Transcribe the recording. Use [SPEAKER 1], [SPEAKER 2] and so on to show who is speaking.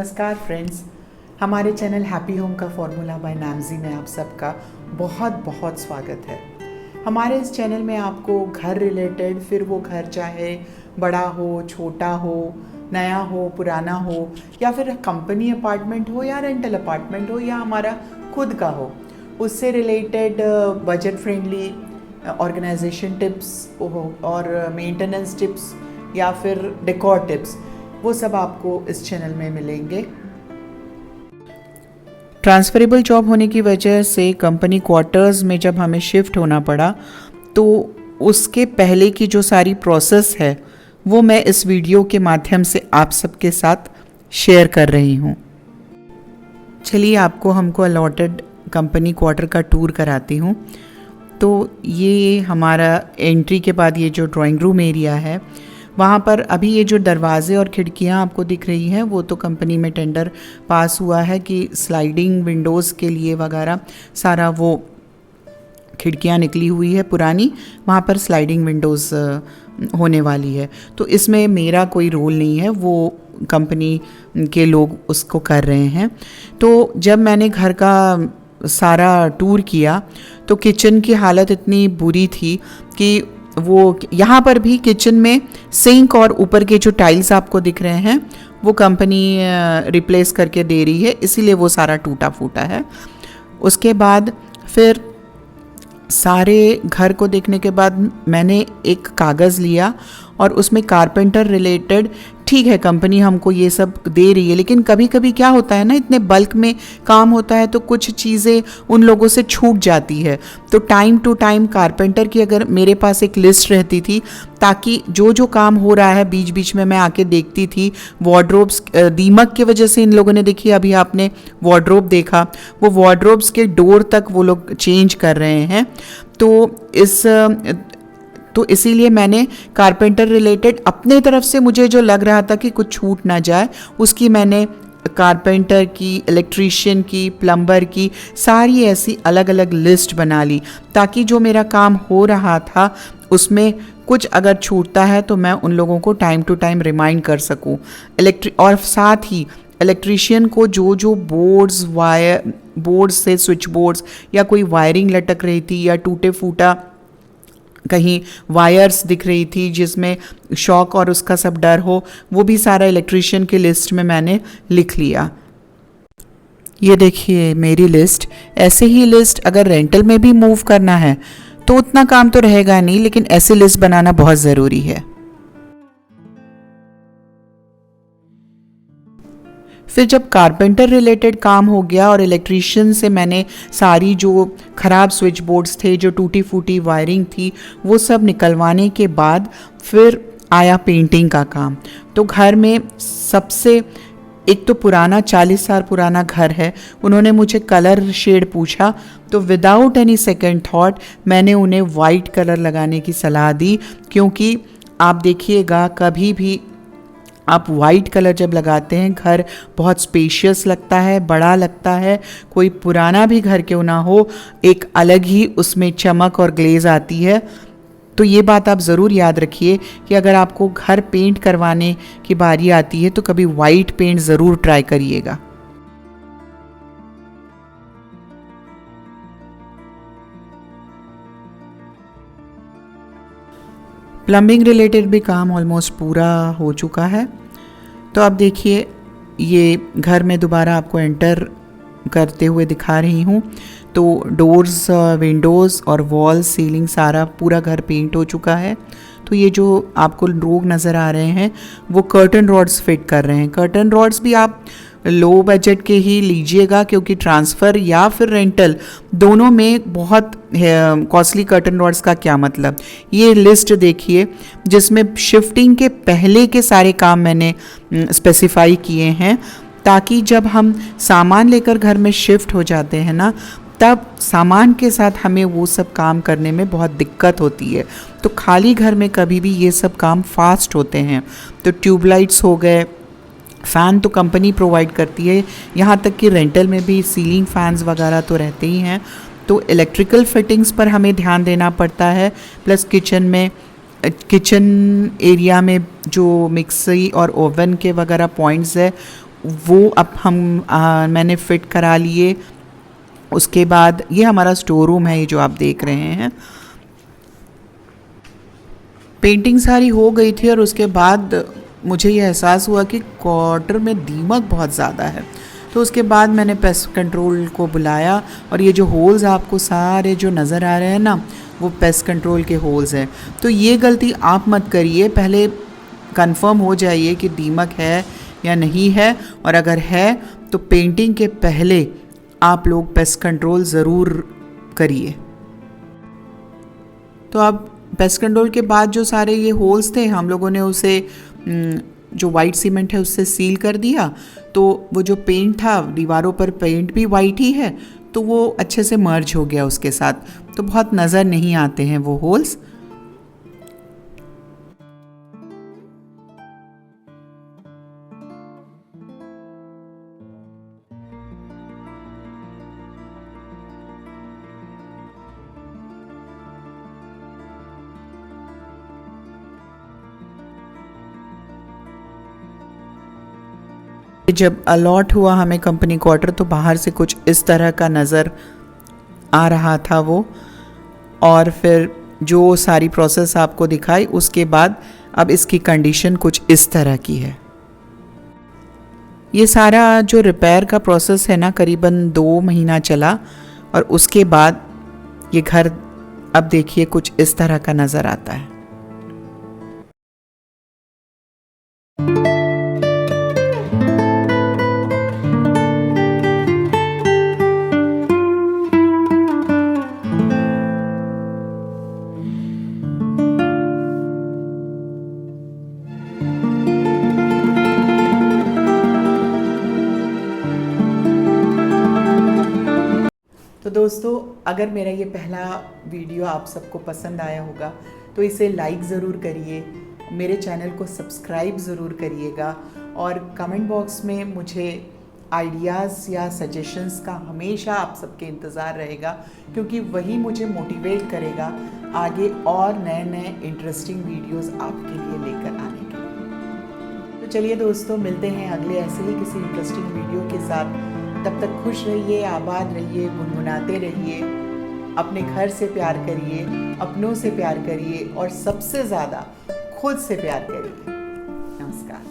[SPEAKER 1] नमस्कार फ्रेंड्स, हमारे channel happy home का फॉर्मूला बाय नैमजी में आप सबका बहुत बहुत स्वागत है। हमारे इस चैनल में आपको घर रिलेटेड, फिर वो घर चाहे बड़ा हो, छोटा हो, नया हो, पुराना हो, या फिर कंपनी अपार्टमेंट हो या रेंटल अपार्टमेंट हो या हमारा खुद का हो, उससे related budget friendly organisation tips और मेंटेनेंस टिप्स या फिर डेकोर टिप्स, वो सब आपको इस चैनल में मिलेंगे। ट्रांसफरेबल जॉब होने की वजह से कंपनी क्वार्टर्स में जब हमें शिफ्ट होना पड़ा, तो उसके पहले की जो सारी प्रोसेस है वो मैं इस वीडियो के माध्यम से आप सबके साथ शेयर कर रही हूँ। चलिए आपको हमको अलॉटेड कंपनी क्वार्टर का टूर कराती हूँ। तो ये हमारा एंट्री के बाद ये जो ड्राइंग रूम एरिया है, वहाँ पर अभी ये जो दरवाजे और खिड़कियाँ आपको दिख रही हैं, वो तो कंपनी में टेंडर पास हुआ है कि स्लाइडिंग विंडोज़ के लिए वगैरह सारा वो खिड़कियाँ निकली हुई है पुरानी, वहाँ पर स्लाइडिंग विंडोज़ होने वाली है। तो इसमें मेरा कोई रोल नहीं है, वो कंपनी के लोग उसको कर रहे हैं। तो जब मैंने घर का सारा टूर किया तो किचन की हालत इतनी बुरी थी कि वो यहाँ पर भी किचन में सिंक और ऊपर के जो टाइल्स आपको दिख रहे हैं वो कंपनी रिप्लेस करके दे रही है, इसीलिए वो सारा टूटा फूटा है। उसके बाद फिर सारे घर को देखने के बाद मैंने एक कागज़ लिया और उसमें कारपेंटर रिलेटेड, ठीक है कंपनी हमको ये सब दे रही है, लेकिन कभी कभी क्या होता है ना, इतने बल्क में काम होता है तो कुछ चीज़ें उन लोगों से छूट जाती है। तो टाइम टू टाइम कारपेंटर की अगर मेरे पास एक लिस्ट रहती थी, ताकि जो जो काम हो रहा है बीच बीच में मैं आके देखती थी। वार्डरोब्स, दीमक की वजह से इन लोगों ने, देखिए अभी आपने वार्डरोब देखा, वो वार्डरोब्स के डोर तक वो लोग चेंज कर रहे हैं। तो इसीलिए मैंने कारपेंटर रिलेटेड अपने तरफ से मुझे जो लग रहा था कि कुछ छूट ना जाए, उसकी मैंने कारपेंटर की, इलेक्ट्रीशियन की, प्लम्बर की सारी ऐसी अलग अलग लिस्ट बना ली, ताकि जो मेरा काम हो रहा था उसमें कुछ अगर छूटता है तो मैं उन लोगों को टाइम टू टाइम रिमाइंड कर सकूं। और साथ ही इलेक्ट्रीशियन को जो जो बोर्ड्स से स्विच बोर्ड्स या कोई वायरिंग लटक रही थी या टूटे फूटा कहीं वायर्स दिख रही थी जिसमें शॉक और उसका सब डर हो, वो भी सारा इलेक्ट्रीशियन की लिस्ट में मैंने लिख लिया। ये देखिए मेरी लिस्ट। ऐसे ही लिस्ट अगर रेंटल में भी मूव करना है तो उतना काम तो रहेगा नहीं, लेकिन ऐसी लिस्ट बनाना बहुत ज़रूरी है। फिर जब कारपेंटर रिलेटेड काम हो गया और इलेक्ट्रीशियन से मैंने सारी जो ख़राब स्विच बोर्ड्स थे, जो टूटी फूटी वायरिंग थी, वो सब निकलवाने के बाद फिर आया पेंटिंग का काम। तो घर में सबसे, एक तो पुराना 40 साल पुराना घर है, उन्होंने मुझे कलर शेड पूछा तो विदाउट एनी सेकेंड थॉट मैंने उन्हें वाइट कलर लगाने की सलाह दी, क्योंकि आप देखिएगा कभी भी आप वाइट कलर जब लगाते हैं घर बहुत स्पेशियस लगता है, बड़ा लगता है। कोई पुराना भी घर क्यों ना हो, एक अलग ही उसमें चमक और ग्लेज आती है। तो ये बात आप ज़रूर याद रखिए कि अगर आपको घर पेंट करवाने की बारी आती है तो कभी वाइट पेंट ज़रूर ट्राई करिएगा। प्लम्बिंग रिलेटेड भी काम ऑलमोस्ट पूरा हो चुका है। तो अब देखिए ये घर में दोबारा आपको एंटर करते हुए दिखा रही हूँ। तो डोर्स, विंडोज़ और वॉल, सीलिंग सारा पूरा घर पेंट हो चुका है। तो ये जो आपको लोग नज़र आ रहे हैं वो कर्टन रॉड्स फिट कर रहे हैं। कर्टन रॉड्स भी आप लो बजट के ही लीजिएगा, क्योंकि ट्रांसफ़र या फिर रेंटल दोनों में बहुत कॉस्टली कर्टन रॉड्स का क्या मतलब। ये लिस्ट देखिए जिसमें शिफ्टिंग के पहले के सारे काम मैंने स्पेसिफाई किए हैं, ताकि जब हम सामान लेकर घर में शिफ्ट हो जाते हैं ना, तब सामान के साथ हमें वो सब काम करने में बहुत दिक्कत होती है। तो खाली घर में कभी भी ये सब काम फास्ट होते हैं। तो ट्यूबलाइट्स हो गए, फ़ैन तो कंपनी प्रोवाइड करती है, यहाँ तक कि रेंटल में भी सीलिंग फैंस वगैरह तो रहते ही हैं। तो इलेक्ट्रिकल फिटिंग्स पर हमें ध्यान देना पड़ता है। प्लस किचन एरिया में जो मिक्सी और ओवन के वगैरह पॉइंट्स है वो अब मैंने फ़िट करा लिए। उसके बाद ये हमारा स्टोर रूम है, ये जो आप देख रहे हैं। पेंटिंग सारी हो गई थी और उसके बाद मुझे ये एहसास हुआ कि क्वार्टर में दीमक बहुत ज़्यादा है। तो उसके बाद मैंने पेस्ट कंट्रोल को बुलाया और ये जो होल्स आपको सारे जो नज़र आ रहे हैं ना, वो पेस्ट कंट्रोल के होल्स हैं। तो ये गलती आप मत करिए, पहले कंफर्म हो जाइए कि दीमक है या नहीं है, और अगर है तो पेंटिंग के पहले आप लोग पेस्ट कंट्रोल ज़रूर करिए। तो अब पेस्ट कंट्रोल के बाद जो सारे ये होल्स थे, हम लोगों ने उसे जो वाइट सीमेंट है उससे सील कर दिया। तो वो जो पेंट था, दीवारों पर पेंट भी वाइट ही है, तो वो अच्छे से मर्ज हो गया उसके साथ, तो बहुत नज़र नहीं आते हैं वो होल्स। जब अलॉट हुआ हमें कंपनी क्वार्टर, तो बाहर से कुछ इस तरह का नज़र आ रहा था वो। और फिर जो सारी प्रोसेस आपको दिखाई, उसके बाद अब इसकी कंडीशन कुछ इस तरह की है। ये सारा जो रिपेयर का प्रोसेस है ना, करीबन 2 महीना चला और उसके बाद ये घर अब देखिए कुछ इस तरह का नज़र आता है। तो दोस्तों, अगर मेरा ये पहला वीडियो आप सबको पसंद आया होगा तो इसे लाइक ज़रूर करिए, मेरे चैनल को सब्सक्राइब ज़रूर करिएगा, और कमेंट बॉक्स में मुझे आइडियाज़ या सजेशंस का हमेशा आप सबके इंतज़ार रहेगा, क्योंकि वही मुझे मोटिवेट करेगा आगे और नए नए इंटरेस्टिंग वीडियोस आपके लिए लेकर आने के लिए। तो चलिए दोस्तों, मिलते हैं अगले ऐसे ही किसी इंटरेस्टिंग वीडियो के साथ। तब तक खुश रहिए, आबाद रहिए, गुनगुनाते रहिए, अपने घर से प्यार करिए, अपनों से प्यार करिए और सबसे ज़्यादा खुद से प्यार करिए। नमस्कार।